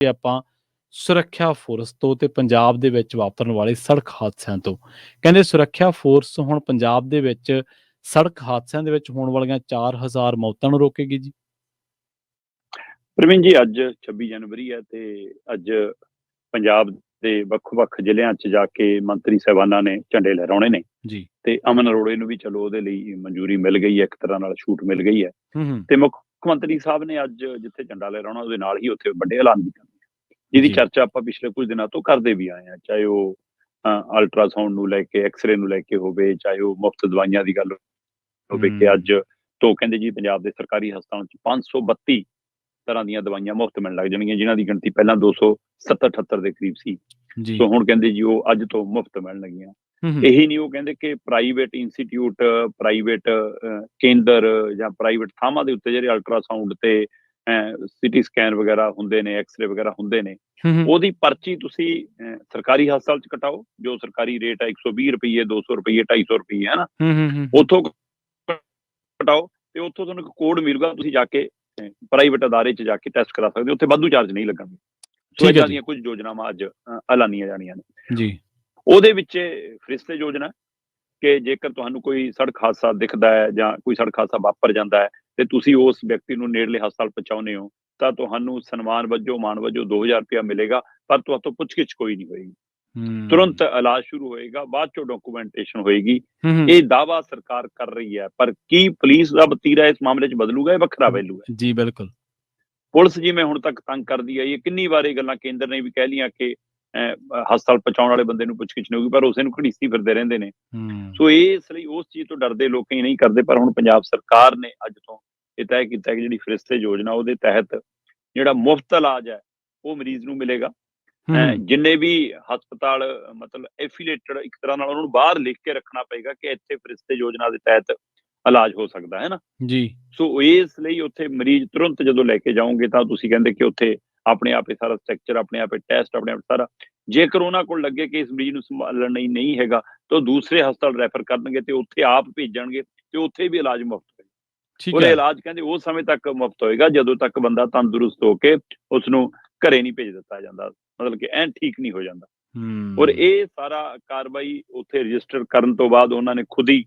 ਕਿ ਆਪਾਂ ਸੁਰੱਖਿਆ ਫੋਰਸ ਤੋਂ ਤੇ ਪੰਜਾਬ ਦੇ ਵਿੱਚ ਵਾਪਰਨ ਵਾਲੇ ਸੜਕ ਹਾਦਸਿਆਂ ਤੋਂ। ਕਹਿੰਦੇ ਸੁਰੱਖਿਆ ਫੋਰਸ ਹੁਣ ਪੰਜਾਬ ਦੇ ਵਿੱਚ ਸੜਕ ਹਾਦਸਿਆਂ ਦੇ ਵਿੱਚ ਹੋਣ ਵਾਲੀਆਂ 4000 ਮੌਤਾਂ ਨੂੰ ਰੋਕੇਗੀ ਜੀ। ਪ੍ਰਵੀਨ ਜੀ, ਅੱਜ 26 ਜਨਵਰੀ ਹੈ ਤੇ ਅੱਜ ਪੰਜਾਬ ਦੇ ਵੱਖ-ਵੱਖ ਜ਼ਿਲ੍ਹਿਆਂ 'ਚ ਜਾ ਕੇ ਮੰਤਰੀ ਸਾਹਿਬਾਨਾਂ ਨੇ ਝੰਡੇ ਲਹਿਰਾਉਣੇ ਨੇ ਜੀ। ਤੇ ਅਮਨ ਅਰੋੜੇ ਨੂੰ ਵੀ ਚਲੋ ਉਹਦੇ ਲਈ ਮਨਜ਼ੂਰੀ ਮਿਲ ਗਈ ਹੈ, ਇੱਕ ਤਰ੍ਹਾਂ ਨਾਲ ਛੂਟ ਮਿਲ ਗਈ ਹੈ ਹੂੰ। ਤੇ ਮੁੱਖ ਮੰਤਰੀ ਸਾਹਿਬ ਨੇ ਅੱਜ ਜਿੱਥੇ ਝੰਡਾ ਲਹਿਰਾਉਣਾ ਉਹਦੇ ਨਾਲ ਹੀ ਉੱਥੇ ਵੱਡੇ ਐਲਾਨ ਵੀ ਕਰਨੇ, ਜਿਹਦੀ ਜੀ। ਚਰਚਾ ਆਪਾਂ ਪਿਛਲੇ ਕੁਝ ਦਿਨਾਂ ਤੋਂ ਕਰਦੇ ਵੀ ਆਏ ਹਾਂ, ਚਾਹੇ ਉਹ ਅਲਟਰਾਸਾਊਂਡ ਨੂੰ ਲੈ ਕੇ, ਐਕਸਰੇ ਨੂੰ ਲੈ ਕੇ ਹੋਵੇ, ਚਾਹੇ ਉਹ ਮੁਫ਼ਤ ਦਵਾਈਆਂ ਦੀ ਗੱਲ ਹੋਵੇ ਕਿ ਅੱਜ ਤੋਂ ਕਹਿੰਦੇ ਜੀ ਪੰਜਾਬ ਦੇ ਸਰਕਾਰੀ ਹਸਪਤਾਲਾਂ 'ਚ 532 ਤਰ੍ਹਾਂ ਦੀਆਂ ਦਵਾਈਆਂ ਮੁਫ਼ਤ ਮਿਲਣ ਲੱਗ ਜਾਣਗੀਆਂ, ਜਿਨ੍ਹਾਂ ਦੀ ਗਿਣਤੀ ਪਹਿਲਾਂ 270-78 ਦੇ ਕਰੀਬ ਸੀ। ਜੀ। ਸੋ ਹੁਣ ਕਹਿੰਦੇ ਜੀ ਉਹ ਅੱਜ ਤੋਂ ਮੁਫ਼ਤ ਮਿਲਣ ਲੱਗੀਆਂ। ਇਹੀ ਨਹੀਂ, ਉਹ ਕਹਿੰਦੇ ਕਿ ਪ੍ਰਾਈਵੇਟ ਇੰਸਟੀਚਿਊਟ, ਪ੍ਰਾਈਵੇਟ ਕੇਂਦਰ ਜਾਂ ਪ੍ਰਾਈਵੇਟ ਥਾਵਾਂ ਦੇ ਉੱਤੇ ਜਿਹੜੇ ਅਲਟਰਾਸਾਊਂਡ ਤੇ ਸਿਟੀ ਸਕੈਨ ਵਗੈਰਾ ਹੁੰਦੇ ਨੇ, ਐਕਸਰੇ ਵਗੈਰਾ ਹੁੰਦੇ ਨੇ, ਉਹਦੀ ਪਰਚੀ ਤੁਸੀਂ ਸਰਕਾਰੀ ਹਸਪਤਾਲ 'ਚ ਕਟਾਓ, ਜੋ ਸਰਕਾਰੀ ਰੇਟ ਹੈ 120 ਰੁਪਈਏ, 200 ਰੁਪਈਏ, 250 ਰੁਪਈਏ, ਹੈ ਨਾ, ਉੱਥੋਂ ਕਟਾਓ ਤੇ ਉੱਥੋਂ ਤੁਹਾਨੂੰ ਇੱਕ ਕੋਡ ਮਿਲੂਗਾ, ਤੁਸੀਂ ਜਾ ਕੇ ਪ੍ਰਾਈਵੇਟ ਅਦਾਰੇ 'ਚ ਜਾ ਕੇ ਟੈਸਟ ਕਰਾ ਸਕਦੇ ਹੋ, ਉੱਥੇ ਵਾਧੂ ਚਾਰਜ ਨਹੀਂ ਲੱਗਣਗੇ। ਸੋ ਏਦਾਂ ਦੀਆਂ ਕੁਝ ਯੋਜਨਾਵਾਂ ਅੱਜ ਐਲਾਨੀਆਂ ਜਾਣੀਆਂ ਨੇ ਜੀ। ਉਹਦੇ ਵਿੱਚ ਫਰਿਸ਼ਤੇ ਯੋਜਨਾ ਕਿ ਜੇਕਰ ਤੁਹਾਨੂੰ ਕੋਈ ਸੜਕ ਹਾਦਸਾ ਦਿਖਦਾ ਹੈ ਜਾਂ ਕੋਈ ਸੜਕ ਹਾਦਸਾ ਵਾਪਰ ਜਾਂਦਾ ਹੈ ਤੇ ਤੁਸੀਂ ਉਸ ਵਿਅਕਤੀ ਨੂੰ ਨੇੜਲੇ ਹਸਪਤਾਲ ਪਹੁੰਚਾਉਂਦੇ ਹੋ ਤਾਂ ਤੁਹਾਨੂੰ ਸਨਮਾਨ ਵਜੋਂ, ਮਾਣ ਵਜੋਂ 2000 ਰੁਪਇਆ ਮਿਲੇਗਾ, ਪਰ ਤੁਹਾਤੋਂ ਪੁੱਛਗਿੱਛ ਕੋਈ ਨਹੀਂ ਹੋਏਗੀ। ਤੁਰੰਤ ਇਲਾਜ ਸ਼ੁਰੂ ਹੋਏਗਾ, ਬਾਅਦ ਚੋਂ ਡਾਕੂਮੈਂਟੇਸ਼ਨ ਹੋਏਗੀ। ਇਹ ਦਾਅਵਾ ਸਰਕਾਰ ਕਰ ਰਹੀ ਹੈ, ਪਰ ਕੀ ਪੁਲਿਸ ਦਾ ਵਤੀਰਾ ਇਸ ਮਾਮਲੇ 'ਚ ਬਦਲੂਗਾ? ਇਹ ਵੱਖਰਾ ਪਹਿਲੂ ਹੈ। ਜੀ ਬਿਲਕੁਲ। ਪੁਲਿਸ ਜਿਵੇਂ ਹੁਣ ਤੱਕ ਤੰਗ ਕਰਦੀ ਆਈ ਹੈ, ਕਿੰਨੀ ਵਾਰ ਇਹ ਗੱਲਾਂ ਕੇਂਦਰ ਨੇ ਵੀ ਕਹਿ ਲਈਆਂ ਕਿ ਹਸਪਤਾਲ ਪਹੁੰਚਾਉਣ ਵਾਲੇ ਬੰਦੇ ਨੂੰ ਪੁੱਛਗਿੱਛ ਨਹੀਂ ਹੋਊਗੀ, ਪਰ ਉਸੇ ਨੂੰ ਘੜੀਸੀ ਫਿਰਦੇ ਰਹਿੰਦੇ ਨੇ। ਸੋ ਇਸ ਲਈ ਉਸ ਚੀਜ਼ ਤੋਂ ਡਰਦੇ ਲੋਕ ਕਈ ਨਹੀਂ ਕਰਦੇ, ਪਰ ਹੁਣ ਪੰਜਾਬ ਸਰਕਾਰ ਨੇ ਅੱਜ ਤੋਂ ਇਹ ਤੈਅ ਕੀਤਾ ਕਿ ਜਿਹੜੀ ਫਰਿਸ਼ਤੇ ਯੋਜਨਾ ਉਹਦੇ ਤਹਿਤ ਜਿਹੜਾ ਮੁਫ਼ਤ ਇਲਾਜ ਹੈ ਉਹ ਮਰੀਜ਼ ਨੂੰ ਮਿਲੇਗਾ। ਜਿੰਨੇ ਵੀ ਹਸਪਤਾਲ ਮਤਲਬ ਐਫੀਲੇਟਡ, ਇੱਕ ਤਰ੍ਹਾਂ ਨਾਲ ਉਹਨਾਂ ਨੂੰ ਬਾਹਰ ਲਿਖ ਕੇ ਰੱਖਣਾ ਪਏਗਾ ਕਿ ਇੱਥੇ ਫਰਿਸ਼ਤੇ ਯੋਜਨਾ ਦੇ ਤਹਿਤ ਇਲਾਜ ਹੋ ਸਕਦਾ ਹੈ ਨਾ ਜੀ। ਸੋ ਇਸ ਲਈ ਉੱਥੇ ਮਰੀਜ਼ ਤੁਰੰਤ ਜਦੋਂ ਲੈ ਕੇ ਜਾਓਗੇ ਤਾਂ ਤੁਸੀਂ ਕਹਿੰਦੇ ਕਿ ਉੱਥੇ ਆਪਣੇ ਆਪ ਹੀ ਸਾਰਾ ਸਟਰਕਚਰ, ਆਪਣੇ ਆਪ ਹੀ ਟੈਸਟ, ਆਪਣੇ ਆਪ ਸਾਰਾ, ਜੇਕਰ ਉਹਨਾਂ ਕੋਲ ਲੱਗੇ ਕਿ ਇਸ ਮਰੀਜ਼ ਨੂੰ ਸੰਭਾਲਣ ਲਈ ਨਹੀਂ ਹੈਗਾ ਤਾਂ ਦੂਸਰੇ ਹਸਪਤਾਲ ਰੈਫਰ ਕਰਨਗੇ ਤੇ ਉੱਥੇ ਆਪ ਭੇਜਣਗੇ ਤੇ ਉੱਥੇ ਵੀ ਇਲਾਜ ਮੁਫ਼ਤ ਹੋਏਗਾ। ਉਹਦਾ ਇਲਾਜ ਕਹਿੰਦੇ ਉਸ ਸਮੇਂ ਤੱਕ ਮੁਫ਼ਤ ਹੋਏਗਾ ਜਦੋਂ ਤੱਕ ਬੰਦਾ ਤੰਦਰੁਸਤ ਹੋ ਕੇ ਉਸ ਨੂੰ ਘਰੇ ਨਹੀਂ ਭੇਜ ਦਿੱਤਾ ਜਾਂਦਾ, ਮਤਲਬ ਕਿ ਐਨ ਠੀਕ ਨਹੀਂ ਹੋ ਜਾਂਦਾ। ਔਰ ਇਹ ਸਾਰਾ ਕਾਰਵਾਈ ਉੱਥੇ ਰਜਿਸਟਰ ਕਰਨ ਤੋਂ ਬਾਅਦ ਉਹਨਾਂ ਨੇ ਖੁਦ ਹੀ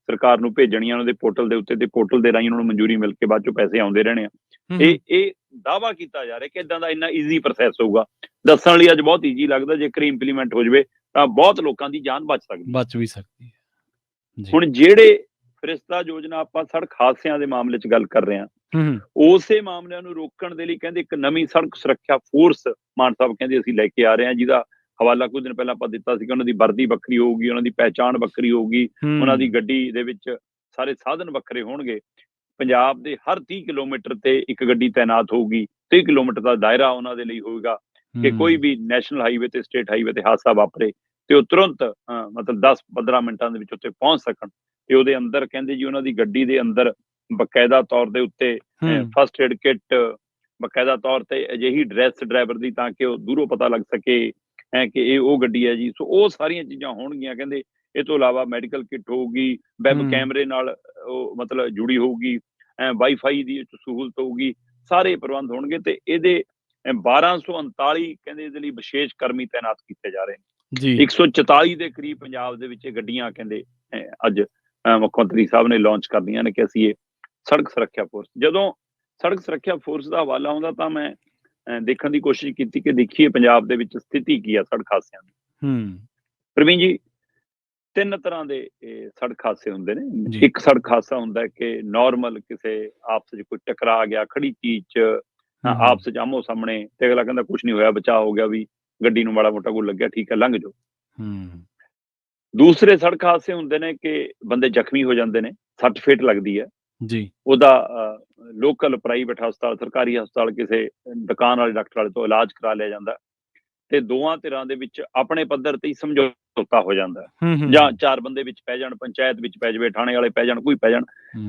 ਸਰਕਾਰ ਨੂੰ ਭੇਜਣੀਆਂ ਉਹਨਾਂ ਦੇ ਪੋਰਟਲ ਦੇ ਉੱਤੇ, ਤੇ ਪੋਰਟਲ ਦੇ ਰਾਹੀਂ ਉਹਨਾਂ ਨੂੰ ਮਨਜ਼ੂਰੀ ਮਿਲ ਕੇ ਬਾਅਦ ਚੋਂ ਪੈਸੇ ਆਉਂਦੇ ਰਹਿਣੇ ਆ। ਇਹ ਦਾਅਵਾ ਕੀਤਾ ਜਾ ਰਿਹਾ ਕਿ ਇਦਾਂ ਦਾ ਇੰਨਾ ਈਜ਼ੀ ਪ੍ਰੋਸੈਸ ਹੋਊਗਾ। ਦੱਸਣ ਲਈ ਅੱਜ ਬਹੁਤ ਈਜ਼ੀ ਲੱਗਦਾ, ਜੇਕਰ ਇੰਪਲੀਮੈਂਟ ਹੋ ਜਾਵੇ ਤਾਂ ਬਹੁਤ ਲੋਕਾਂ ਦੀ ਜਾਨ ਬਚ ਵੀ ਸਕਦੀ ਹੈ। ਹੁਣ ਜਿਹੜੇ ਫਰਿਸ਼ਤਾ ਯੋਜਨਾ ਆਪਾਂ ਸੜਕ ਹਾਦਸਿਆਂ ਦੇ ਮਾਮਲੇ 'ਚ ਗੱਲ ਕਰ ਰਹੇ ਹਾਂ, ਉਸੇ ਮਾਮਲਿਆਂ ਨੂੰ ਰੋਕਣ ਦੇ ਲਈ ਕਹਿੰਦੇ ਇੱਕ ਨਵੀਂ ਸੜਕ ਸੁਰੱਖਿਆ ਫੋਰਸ ਮਾਨ ਸਾਹਿਬ ਕਹਿੰਦੇ ਅਸੀਂ ਲੈ ਕੇ ਆ ਰਹੇ ਹਾਂ, ਜਿਹਦਾ ਹਵਾਲਾ ਕੁਝ ਦਿਨ ਪਹਿਲਾਂ ਆਪਾਂ ਦਿੱਤਾ ਸੀਗਾ। ਉਹਨਾਂ ਦੀ ਵਰਦੀ ਵੱਖਰੀ ਹੋਊਗੀ, ਉਹਨਾਂ ਦੀ ਪਹਿਚਾਣ ਵੱਖਰੀ ਹੋਊਗੀ, ਉਹਨਾਂ ਦੀ ਗੱਡੀ ਦੇ ਵਿੱਚ ਸਾਰੇ ਸਾਧਨ ਵੱਖਰੇ ਹੋਣਗੇ। ਪੰਜਾਬ ਦੇ ਹਰ 30 ਕਿਲੋਮੀਟਰ ਤੇ ਇੱਕ ਗੱਡੀ ਤਾਇਨਾਤ ਹੋਊਗੀ, 30 ਕਿਲੋਮੀਟਰ ਦਾ ਦਾਇਰਾ ਉਹਨਾਂ ਦੇ ਲਈ ਹੋਏਗਾ ਕਿ ਕੋਈ ਵੀ ਨੈਸ਼ਨਲ ਹਾਈਵੇ ਤੇ, ਸਟੇਟ ਹਾਈਵੇ ਤੇ ਹਾਦਸਾ ਵਾਪਰੇ ਤੇ ਉਹ ਤੁਰੰਤ ਮਤਲਬ 10-15 ਮਿੰਟਾਂ ਦੇ ਵਿੱਚ ਉੱਥੇ ਪਹੁੰਚ ਸਕਣ। ਤੇ ਉਹਦੇ ਅੰਦਰ ਕਹਿੰਦੇ ਜੀ ਉਹਨਾਂ ਦੀ ਗੱਡੀ ਦੇ ਅੰਦਰ ਬਕਾਇਦਾ ਤੌਰ ਦੇ ਉੱਤੇ ਫਸਟ ਏਡ ਕਿੱਟ, ਬਕਾਇਦਾ ਤੌਰ ਤੇ ਅਜਿਹੀ ਡਰੈਸ ਡਰਾਈਵਰ ਦੀ ਤਾਂ ਕਿ ਉਹ ਦੂਰੋਂ ਪਤਾ ਲੱਗ ਸਕੇ ਕਿ ਇਹ ਉਹ ਗੱਡੀ ਹੈ ਜੀ। ਸੋ ਉਹ ਸਾਰੀਆਂ ਚੀਜ਼ਾਂ ਹੋਣਗੀਆਂ ਕਹਿੰਦੇ। ਇਹ ਤੋਂ ਇਲਾਵਾ ਮੈਡੀਕਲ ਕਿੱਟ ਹੋਊਗੀ, ਵੈਬ ਕੈਮਰੇ ਨਾਲ ਉਹ ਮਤਲਬ ਜੁੜੀ ਹੋਊਗੀ, ਵਾਈਫਾਈ ਦੀ ਸਹੂਲਤ ਹੋਊਗੀ, ਸਾਰੇ ਪ੍ਰਬੰਧ ਹੋਣਗੇ। ਤੇ ਇਹਦੇ 1239 ਕਹਿੰਦੇ ਇਹਦੇ ਲਈ ਵਿਸ਼ੇਸ਼ ਕਰਮੀ ਤਾਇਨਾਤ ਕੀਤੇ ਜਾ ਰਹੇ ਨੇ। 144 ਦੇ ਕਰੀਬ ਪੰਜਾਬ ਦੇ ਵਿੱਚ ਗੱਡੀਆਂ ਕਹਿੰਦੇ ਅੱਜ ਮੁੱਖ ਮੰਤਰੀ ਸਾਹਿਬ ਨੇ ਲਾਂਚ ਕਰਦੀਆਂ ਨੇ ਕਿ ਅਸੀਂ ਇਹ ਸੜਕ ਸੁਰੱਖਿਆ ਫੋਰਸ। ਜਦੋਂ ਸੜਕ ਸੁਰੱਖਿਆ ਫੋਰਸ ਦਾ ਹਵਾਲਾ ਆਉਂਦਾ ਤਾਂ ਮੈਂ ਦੇਖਣ ਦੀ ਕੋਸ਼ਿਸ਼ ਕੀਤੀ ਕਿ ਦੇਖੀਏ ਪੰਜਾਬ ਦੇ ਵਿੱਚ ਸਥਿਤੀ ਕੀ ਆ ਸੜਕ ਹਾਦਸਿਆਂ ਦੀ। ਪ੍ਰਵੀਨ ਜੀ, 3 ਤਰ੍ਹਾਂ ਦੇ ਸੜਕ ਹਾਦਸੇ ਹੁੰਦੇ ਨੇ। ਇੱਕ ਸੜਕ ਹਾਦਸਾ ਹੁੰਦਾ ਹੈ ਕਿ ਨਾਰਮਲ ਕਿਸੇ ਆਪਸ 'ਚ ਕੋਈ ਟਕਰਾ ਗਿਆ, ਖੜੀ ਚੀਜ਼ 'ਚ ਆਪਸ 'ਚ ਆਮੋ ਸਾਹਮਣੇ, ਤੇ ਅਗਲਾ ਕਹਿੰਦਾ ਕੁਛ ਨਹੀਂ ਹੋਇਆ, ਬਚਾਅ ਹੋ ਗਿਆ, ਵੀ ਗੱਡੀ ਨੂੰ ਮਾੜਾ ਮੋਟਾ ਕੋਈ ਲੱਗਿਆ, ਠੀਕ ਹੈ, ਲੰਘ ਜਾਓ। ਦੂਸਰੇ ਸੜਕ ਹਾਦਸੇ ਹੁੰਦੇ ਨੇ ਕਿ ਬੰਦੇ ਜ਼ਖਮੀ ਹੋ ਜਾਂਦੇ ਨੇ, ਸੱਟ ਫੇਟ ਲੱਗਦੀ ਹੈ ਜੀ, ਉਹਦਾ ਲੋਕਲ ਪ੍ਰਾਈਵੇਟ ਹਸਪਤਾਲ, ਸਰਕਾਰੀ ਹਸਪਤਾਲ, ਕਿਸੇ ਦੁਕਾਨ ਵਾਲੇ ਡਾਕਟਰ ਵਾਲੇ ਤੋਂ ਇਲਾਜ ਕਰਾ ਲਿਆ ਜਾਂਦਾ ਤੇ ਦੋਵਾਂ ਧਿਰਾਂ ਦੇ ਵਿੱਚ ਆਪਣੇ ਪੱਧਰ ਤੇ ਹੀ ਸਮਝੌਤਾ ਹੋ ਜਾਂਦਾ, ਜਾਂ 4 ਬੰਦੇ ਵਿੱਚ ਪੈ ਜਾਣ, ਪੰਚਾਇਤ ਵਿੱਚ ਪੈ ਜਾਵੇ, ਥਾਣੇ ਵਾਲੇ ਪੈ ਜਾਣ, ਕੋਈ ਪੈ ਜਾਣ,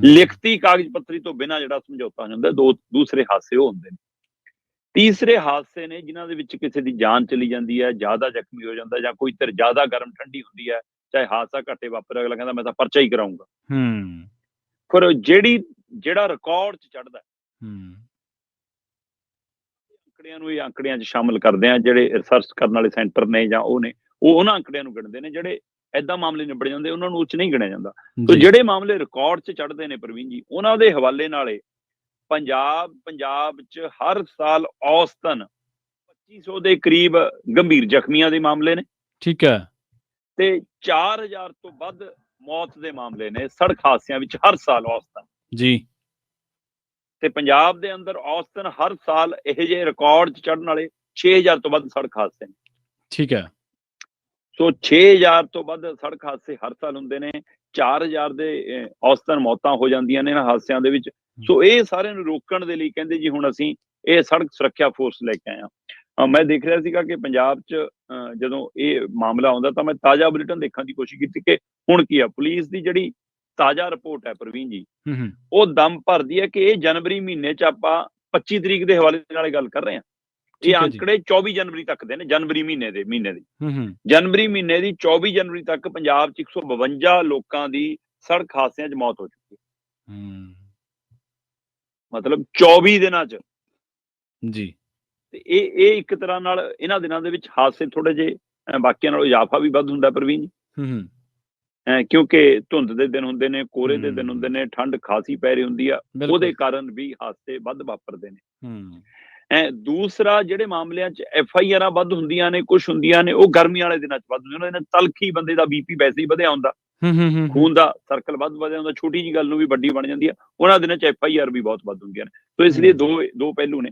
ਲਿਖਤੀ ਕਾਗਜ਼ ਪੱਤਰੀ ਤੋਂ ਬਿਨਾਂ ਜਿਹੜਾ ਸਮਝੌਤਾ ਹੋ ਜਾਂਦਾ। ਦੂਸਰੇ ਹਾਦਸੇ ਉਹ ਹੁੰਦੇ ਨੇ। ਤੀਸਰੇ ਹਾਦਸੇ ਨੇ ਜਿਨ੍ਹਾਂ ਦੇ ਵਿੱਚ ਕਿਸੇ ਦੀ ਜਾਨ ਚਲੀ ਜਾਂਦੀ ਹੈ, ਜ਼ਿਆਦਾ ਜ਼ਖਮੀ ਹੋ ਜਾਂਦਾ, ਜਾਂ ਕੋਈ ਧਿਰ ਜ਼ਿਆਦਾ ਗਰਮ ਠੰਡੀ ਹੁੰਦੀ ਹੈ, ਚਾਹੇ ਹਾਦਸਾ ਘੱਟੇ ਵਾਪਰੇ, ਅਗਲਾ ਕਹਿੰਦਾ ਮੈਂ ਤਾਂ ਪਰਚਾ ਹੀ ਕਰਾਊਂਗਾ। ਫਿਰ ਜਿਹੜਾ ਰਿਕਾਰਡ 'ਚ ਚੜ੍ਹਦਾ ਅੰਕੜਿਆਂ ਨੂੰ ਇਹ ਅੰਕੜਿਆਂ 'ਚ ਸ਼ਾਮਲ ਕਰਦੇ ਆ, ਜਿਹੜੇ ਰਿਸਰਚ ਕਰਨ ਵਾਲੇ ਸੈਂਟਰ ਨੇ ਜਾਂ ਉਹ ਨੇ, ਉਹ ਉਹਨਾਂ ਅੰਕੜਿਆਂ ਨੂੰ ਗਿਣਦੇ ਨੇ। ਜਿਹੜੇ ਏਦਾਂ ਮਾਮਲੇ ਨਿਬੜ ਜਾਂਦੇ ਉਹਨਾਂ ਨੂੰ ਉਹ 'ਚ ਨਹੀਂ ਗਿਣਿਆ ਜਾਂਦਾ। ਸੋ ਜਿਹੜੇ ਮਾਮਲੇ ਰਿਕਾਰਡ 'ਚ ਚੜ੍ਹਦੇ ਨੇ ਪ੍ਰਵੀਨ ਜੀ, ਉਹਨਾਂ ਦੇ ਹਵਾਲੇ ਨਾਲੇ ਪੰਜਾਬ 'ਚ ਹਰ ਸਾਲ ਔਸਤਨ 2500 ਦੇ ਕਰੀਬ ਗੰਭੀਰ ਜ਼ਖਮੀਆਂ ਦੇ ਮਾਮਲੇ ਨੇ। ਠੀਕ ਹੈ। ਤੇ 4000 ਤੋਂ ਵੱਧ ਮੌਤ ਦੇ ਮਾਮਲੇ ਨੇ ਸੜਕ ਹਾਦਸਿਆਂ ਵਿੱਚ ਹਰ ਸਾਲ ਔਸਤਨ ਜੀ। ਤੇ ਪੰਜਾਬ ਦੇ ਅੰਦਰ ਔਸਤਨ ਹਰ ਸਾਲ ਇਹ ਜਿਹੇ ਰਿਕਾਰਡ 'ਚ ਚੜ੍ਹਨ ਵਾਲੇ 6000 ਤੋਂ ਵੱਧ ਸੜਕ ਹਾਦਸੇ ਨੇ। ਠੀਕ ਹੈ। ਸੋ 6000 ਤੋਂ ਵੱਧ ਸੜਕ ਹਾਦਸੇ ਹਰ ਸਾਲ ਹੁੰਦੇ ਨੇ। 4000 ਦੇ ਔਸਤਨ ਮੌਤਾਂ ਹੋ ਜਾਂਦੀਆਂ ਨੇ ਇਹਨਾਂ ਹਾਦਸਿਆਂ ਦੇ ਵਿੱਚ। ਸੋ ਇਹ ਸਾਰਿਆਂ ਨੂੰ ਰੋਕਣ ਦੇ ਲਈ ਕਹਿੰਦੇ ਜੀ ਹੁਣ ਅਸੀਂ ਇਹ ਸੜਕ ਸੁਰੱਖਿਆ ਫੋਰਸ ਲੈ ਕੇ ਆਏ ਹਾਂ। ਮੈਂ ਦੇਖ ਰਿਹਾ ਸੀਗਾ ਕਿ ਪੰਜਾਬ 'ਚ ਜਦੋਂ ਇਹ ਮਾਮਲਾ ਆਉਂਦਾ ਤਾਂ ਮੈਂ ਤਾਜ਼ਾ ਬੁਲੇਟਿਨ ਦੇਖਣ ਦੀ ਕੋਸ਼ਿਸ਼ ਕੀਤੀ ਕਿ ਹੁਣ ਕੀ ਆ। ਪੁਲਿਸ ਦੀ ਜਿਹੜੀ ਤਾਜ਼ਾ ਰਿਪੋਰਟ ਹੈ ਪ੍ਰਵੀਨ ਜੀ, ਉਹ ਦਮ ਭਰਦੀ ਹੈ ਕਿ ਇਹ ਜਨਵਰੀ ਮਹੀਨੇ 'ਚ ਆਪਾਂ 25 ਤਰੀਕ ਦੇ ਹਵਾਲੇ ਨਾਲ ਗੱਲ ਕਰ ਰਹੇ ਹਾਂ। ਇਹ ਅੰਕੜੇ 24 ਜਨਵਰੀ ਤੱਕ ਦੇ ਨੇ, ਜਨਵਰੀ ਮਹੀਨੇ ਦੇ ਜਨਵਰੀ ਮਹੀਨੇ ਦੀ 24 ਜਨਵਰੀ ਤੱਕ ਪੰਜਾਬ 'ਚ 152 ਲੋਕਾਂ ਦੀ ਸੜਕ ਹਾਦਸਿਆਂ 'ਚ ਮੌਤ ਹੋ ਚੁੱਕੀ ਹੈ। ਮਤਲਬ 24 ਦਿਨਾਂ 'ਚ ਜੀ। ਤੇ ਇਹ ਇੱਕ ਤਰ੍ਹਾਂ ਨਾਲ ਇਹਨਾਂ ਦਿਨਾਂ ਦੇ ਵਿੱਚ ਹਾਦਸੇ ਥੋੜੇ ਜਿਹੇ ਬਾਕੀਆਂ ਨਾਲੋਂ ਇਜ਼ਾਫਾ ਵੀ ਵੱਧ ਹੁੰਦਾ ਪ੍ਰਵੀਨ ਜੀ, ਕਿਉਂਕਿ ਧੁੰਦ ਦੇ ਦਿਨ ਹੁੰਦੇ ਨੇ, ਕੋਹਰੇ ਦੇ ਦਿਨ ਹੁੰਦੇ ਨੇ, ਠੰਡ ਖਾਸੀ ਪੈ ਰਹੀ ਹੁੰਦੀ ਆ, ਉਹਦੇ ਕਾਰਨ ਵੀ ਹਾਦਸੇ ਵੱਧ ਵਾਪਰਦੇ ਨੇ। ਦੂਸਰਾ, ਜਿਹੜੇ ਮਾਮਲਿਆਂ 'ਚ FIR ਵੱਧ ਹੁੰਦੀਆਂ ਨੇ, ਕੁਛ ਹੁੰਦੀਆਂ ਨੇ ਉਹ ਗਰਮੀ ਵਾਲੇ ਦਿਨਾਂ 'ਚ ਵੱਧ ਹੁੰਦੀਆਂ। ਉਹਨਾਂ ਦੇ ਤਲਖੀ ਬੰਦੇ ਦਾ BP ਵੈਸੇ ਹੀ ਵਧਿਆ ਹੁੰਦਾ, ਖੂਨ ਦਾ ਸਰਕਲ ਵੱਧ ਵਧਿਆ ਹੁੰਦਾ, ਛੋਟੀ ਜਿਹੀ ਗੱਲ ਨੂੰ ਵੀ ਵੱਡੀ ਬਣ ਜਾਂਦੀ ਆ। ਉਹਨਾਂ ਦਿਨਾਂ 'ਚ FIR ਵੀ ਬਹੁਤ ਵੱਧ ਹੁੰਦੀਆਂ ਨੇ। ਸੋ ਇਸ ਲਈ ਦੋ ਪਹਿਲੂ ਨੇ।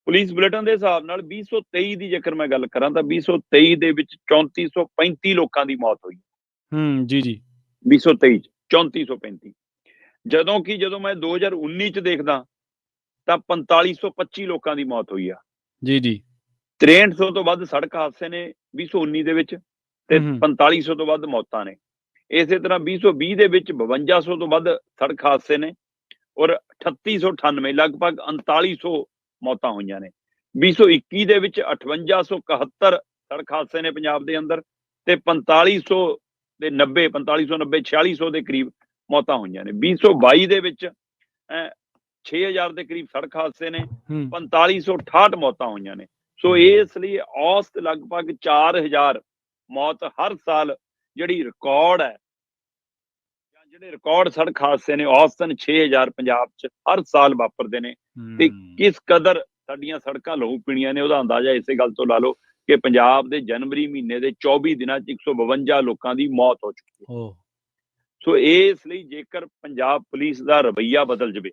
ਪੁਲਿਸ ਬੁਲੇਟਿਨ ਦੇ ਹਿਸਾਬ ਨਾਲ 2023 ਦੀ ਜੇਕਰ ਮੈਂ ਗੱਲ ਕਰਾਂ ਤਾਂ 2023 ਦੇ ਵਿੱਚ 3435 ਲੋਕਾਂ ਦੀ ਮੌਤ ਹੋਈ। ਜੀ 2023 ਚ 3435, ਜਦੋਂ ਮੈਂ 2019 ਚ ਦੇਖਦਾ ਤਾਂ 4525 ਲੋਕਾਂ ਦੀ ਮੌਤ ਹੋਈ ਆ। ਜੀ 6300 ਤੋਂ ਵੱਧ ਸੜਕ ਹਾਦਸੇ ਨੇ 2019 ਦੇ ਵਿੱਚ ਤੇ 4500 ਤੋਂ ਵੱਧ ਮੌਤਾਂ ਨੇ। ਇਸੇ ਤਰ੍ਹਾਂ 2020 ਦੇ ਵਿੱਚ 5200 ਤੋਂ ਵੱਧ ਸੜਕ ਹਾਦਸੇ ਨੇ ਔਰ 3898 ਲਗਭਗ 3900 ਮੌਤਾਂ ਹੋਈਆਂ ਨੇ। 2021 ਦੇ ਵਿੱਚ 5871 ਸੜਕ ਹਾਦਸੇ ਨੇ ਪੰਜਾਬ ਦੇ ਅੰਦਰ ਤੇ 4590 4600 ਦੇ ਕਰੀਬ ਮੌਤਾਂ ਹੋਈਆਂ ਨੇ। 2022 ਦੇ ਵਿੱਚ 6000 ਦੇ ਕਰੀਬ ਸੜਕ ਹਾਦਸੇ ਨੇ, 4568 ਮੌਤਾਂ ਹੋਈਆਂ ਨੇ। ਸੋ ਇਸ ਲਈ ਔਸਤ ਲਗਭਗ 4000 ਮੌਤ ਹਰ ਸਾਲ ਜਿਹੜੀ ਰਿਕਾਰਡ ਹੈ, ਜਿਹੜੇ ਰਿਕਾਰਡ ਸੜਕ ਹਾਦਸੇ ਨੇ ਔਸਤਨ 6000 ਪੰਜਾਬ 'ਚ ਹਰ ਸਾਲ ਵਾਪਰਦੇ ਨੇ। ਤੇ ਕਿਸ ਕਦਰ ਸਾਡੀਆਂ ਸੜਕਾਂ ਲਹੂ ਪੀਣੀਆਂ ਨੇ ਉਹਦਾ ਅੰਦਾਜ਼ਾ ਇਸੇ ਗੱਲ ਤੋਂ ਲਾ ਲਓ ਕਿ ਪੰਜਾਬ ਦੇ ਜਨਵਰੀ ਮਹੀਨੇ ਦੇ 24 ਦਿਨਾਂ 'ਚ 152 ਲੋਕਾਂ ਦੀ ਮੌਤ ਹੋ ਚੁੱਕੀ ਹੈ। ਸੋ ਇਸ ਲਈ ਜੇਕਰ ਪੰਜਾਬ ਪੁਲਿਸ ਦਾ ਰਵੱਈਆ ਬਦਲ ਜਾਵੇ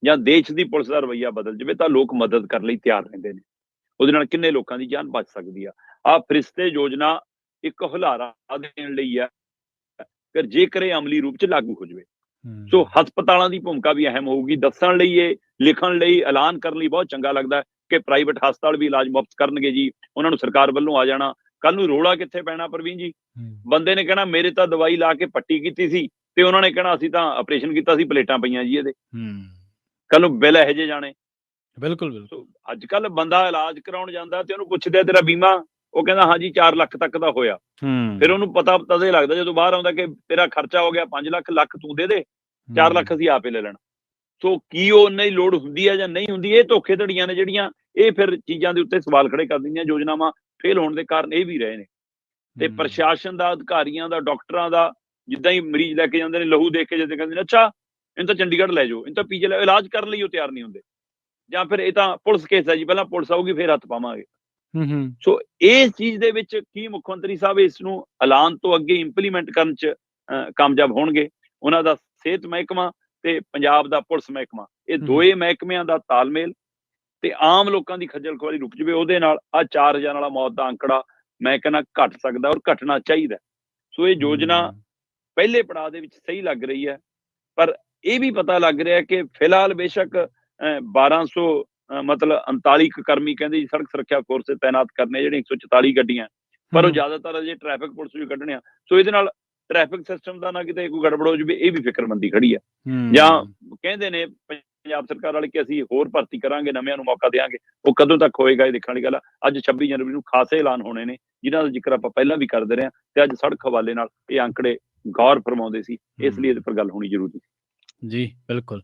ਜਾਂ ਦੇਸ਼ ਦੀ ਪੁਲਿਸ ਦਾ ਰਵੱਈਆ ਬਦਲ ਜਾਵੇ ਤਾਂ ਲੋਕ ਮਦਦ ਕਰਨ ਲਈ ਤਿਆਰ ਰਹਿੰਦੇ ਨੇ। ਉਹਦੇ ਨਾਲ ਕਿੰਨੇ ਲੋਕਾਂ ਦੀ ਜਾਨ ਬਚ ਸਕਦੀ ਆ। ਫਰਿਸ਼ਤੇ ਯੋਜਨਾ ਇੱਕ ਹੁਲਾਰਾ ਦੇਣ ਲਈ ਆ, ਫਿਰ ਜੇਕਰ ਇਹ ਅਮਲੀ ਰੂਪ 'ਚ ਲਾਗੂ ਹੋ ਜਾਵੇ। ਸੋ ਹਸਪਤਾਲਾਂ ਦੀ ਭੂਮਿਕਾ ਵੀ ਅਹਿਮ ਹੋਊਗੀ। ਦੱਸਣ ਲਈ, ਇਹ ਲਿਖਣ ਲਈ, ਐਲਾਨ ਕਰਨ ਲਈ ਬਹੁਤ ਚੰਗਾ ਲੱਗਦਾ ਕਿ ਪ੍ਰਾਈਵੇਟ ਹਸਪਤਾਲ ਵੀ ਇਲਾਜ ਮੁਫਤ ਕਰਨਗੇ ਜੀ, ਉਹਨਾਂ ਨੂੰ ਸਰਕਾਰ ਵੱਲੋਂ ਆ ਜਾਣਾ। ਕੱਲ ਨੂੰ ਰੋਲਾ ਕਿੱਥੇ ਪੈਣਾ ਪ੍ਰਵੀਨ ਜੀ? ਬੰਦੇ ਨੇ ਕਹਿਣਾ ਮੇਰੇ ਤਾਂ ਦਵਾਈ ਲਾ ਕੇ ਪੱਟੀ ਕੀਤੀ ਸੀ ਤੇ ਉਹਨਾਂ ਨੇ ਕਹਿਣਾ ਅਸੀਂ ਤਾਂ ਆਪਰੇਸ਼ਨ ਕੀਤਾ ਸੀ, ਪਲੇਟਾਂ ਪਈਆਂ ਜੀ ਇਹਦੇ। ਕੱਲ ਨੂੰ ਬਿੱਲ ਇਹੋ ਜਿਹੇ ਜਾਣੇ। ਬਿਲਕੁਲ। ਅੱਜ ਕੱਲ ਬੰਦਾ ਇਲਾਜ ਕਰਾਉਣ ਜਾਂਦਾ ਤੇ ਉਹਨੂੰ ਪੁੱਛਦੇ ਤੇਰਾ ਬੀਮਾ, ਉਹ ਕਹਿੰਦਾ ਹਾਂਜੀ 4 ਲੱਖ ਤੱਕ ਦਾ ਹੋਇਆ। ਫਿਰ ਉਹਨੂੰ ਪਤਾ ਤਦੇ ਲੱਗਦਾ ਜਦੋਂ ਬਾਹਰ ਆਉਂਦਾ ਕਿ ਤੇਰਾ ਖਰਚਾ ਹੋ ਗਿਆ 5 ਲੱਖ ਤੂੰ ਦੇ ਦੇ, 4 ਲੱਖ ਅਸੀਂ ਆਪੇ ਲੈ ਲੈਣਾ। ਸੋ ਕੀ ਉਹ ਉਹਨਾਂ ਦੀ ਲੋੜ ਹੁੰਦੀ ਹੈ ਜਾਂ ਨਹੀਂ ਹੁੰਦੀ? ਇਹ ਧੋਖੇ ਧੜੀਆਂ ਨੇ ਜਿਹੜੀਆਂ ਇਹ ਫਿਰ ਚੀਜ਼ਾਂ ਦੇ ਉੱਤੇ ਸਵਾਲ ਖੜੇ ਕਰ ਦਿੰਦੀਆਂ। ਯੋਜਨਾਵਾਂ ਫੇਲ ਹੋਣ ਦੇ ਕਾਰਨ ਇਹ ਵੀ ਰਹੇ ਨੇ। ਤੇ ਪ੍ਰਸ਼ਾਸਨ ਦਾ, ਅਧਿਕਾਰੀਆਂ ਦਾ, ਡਾਕਟਰਾਂ ਦਾ, ਜਿੱਦਾਂ ਹੀ ਮਰੀਜ਼ ਲੈ ਕੇ ਜਾਂਦੇ ਨੇ ਲਹੂ ਦੇਖ ਕੇ ਜਦੋਂ ਕਹਿੰਦੇ ਨੇ ਅੱਛਾ ਇਹਨੂੰ ਤਾਂ ਚੰਡੀਗੜ੍ਹ ਲੈ ਜਾਓ, ਇਹਨੂੰ ਤਾਂ PG ਲੈ, ਇਲਾਜ ਕਰਨ ਲਈ ਉਹ ਤਿਆਰ ਨਹੀਂ ਹੁੰਦੇ। ਜਾਂ ਫਿਰ ਇਹ ਤਾਂ ਪੁਲਿਸ ਕੇਸ ਹੈ ਜੀ, ਪਹਿਲਾਂ ਪੁਲਿਸ ਆਊਗੀ ਫਿਰ ਹੱਥ ਪਾਵਾਂਗੇ। ਸੋ ਇਸ ਚੀਜ਼ ਦੇ ਵਿੱਚ ਕੀ ਮੁੱਖ ਮੰਤਰੀ ਸਾਹਿਬ ਇਸ ਨੂੰ ਐਲਾਨ ਤੋਂ ਅੱਗੇ ਇੰਪਲੀਮੈਂਟ ਕਰਨ 'ਚ ਕਾਮਯਾਬ ਹੋਣਗੇ? ਉਹਨਾਂ ਦਾ ਸਿਹਤ ਮਹਿਕਮਾ ਤੇ ਪੰਜਾਬ ਦਾ ਪੁਲਿਸ ਮਹਿਕਮਾ, ਇਹ ਦੋਏ ਮਹਿਕਮਿਆਂ ਦਾ ਤਾਲਮੇਲ ਤੇ ਆਮ ਲੋਕਾਂ ਦੀ ਖੱਜਲ ਖੁਆਰੀ ਰੁਕ ਜਾਵੇ, ਉਹਦੇ ਨਾਲ 4000 ਵਾਲਾ ਮੌਤ ਦਾ ਅੰਕੜਾ ਮੈਂ ਕਹਿੰਦਾ ਘਟ ਸਕਦਾ ਔਰ ਘਟਣਾ ਚਾਹੀਦਾ। ਸੋ ਇਹ ਯੋਜਨਾ ਪਹਿਲੇ ਪੜਾਅ ਦੇ ਵਿੱਚ ਸਹੀ ਲੱਗ ਰਹੀ ਹੈ, ਪਰ ਇਹ ਵੀ ਪਤਾ ਲੱਗ ਰਿਹਾ ਕਿ ਫਿਲਹਾਲ ਬੇਸ਼ੱਕ 1200 ਮਤਲਬ 39 ਕਰਮੀ ਕਹਿੰਦੇ ਜੀ ਸੜਕ ਸੁਰੱਖਿਆ ਫੋਰਸ ਤੇ ਤਾਇਨਾਤ ਕਰਨੇ, ਜਿਹੜੇ 144 ਗੱਡੀਆਂ, ਪਰ ਉਹ ਜ਼ਿਆਦਾਤਰ ਅਜੇ ਟ੍ਰੈਫਿਕ ਪੁਲਿਸ ਵੀ ਕੱਢਣੇ ਆ। ਸੋ ਇਹਦੇ ਨਾਲ ਟ੍ਰੈਫਿਕ ਸਿਸਟਮ ਦਾ ਨਾ ਕਿਤੇ ਕੋਈ ਗੜਬੜ ਹੋ ਜਾਵੇ, ਇਹ ਵੀ ਫਿਕਰਮੰਦੀ ਖੜੀ ਆ। ਜਾਂ ਕਹਿੰਦੇ ਨੇ ਪੰਜਾਬ ਸਰਕਾਰ ਵਾਲੇ ਕਿ ਅਸੀਂ ਹੋਰ ਭਰਤੀ ਕਰਾਂਗੇ, ਨਵਿਆਂ ਨੂੰ ਮੌਕਾ ਦੇਵਾਂਗੇ, ਉਹ ਕਦੋਂ ਤੱਕ ਹੋਏਗਾ ਇਹ ਦੇਖਣ ਵਾਲੀ ਗੱਲ ਆ। ਅੱਜ 26 ਜਨਵਰੀ ਨੂੰ ਖਾਸੇ ਐਲਾਨ ਹੋਣੇ ਨੇ ਜਿਨ੍ਹਾਂ ਦਾ ਜ਼ਿਕਰ ਆਪਾਂ ਪਹਿਲਾਂ ਵੀ ਕਰਦੇ ਰਹੇ ਹਾਂ, ਤੇ ਅੱਜ ਸੜਕ ਹਵਾਲੇ ਨਾਲ ਇਹ ਅੰਕੜੇ ਗੌਰ ਫਰਮਾਉਂਦੇ ਸੀ, ਇਸ ਲਈ ਇਹਦੇ ਪਰ ਗੱਲ ਹੋਣੀ ਜ਼ਰੂਰੀ ਸੀ। ਜੀ ਬਿਲਕੁਲ।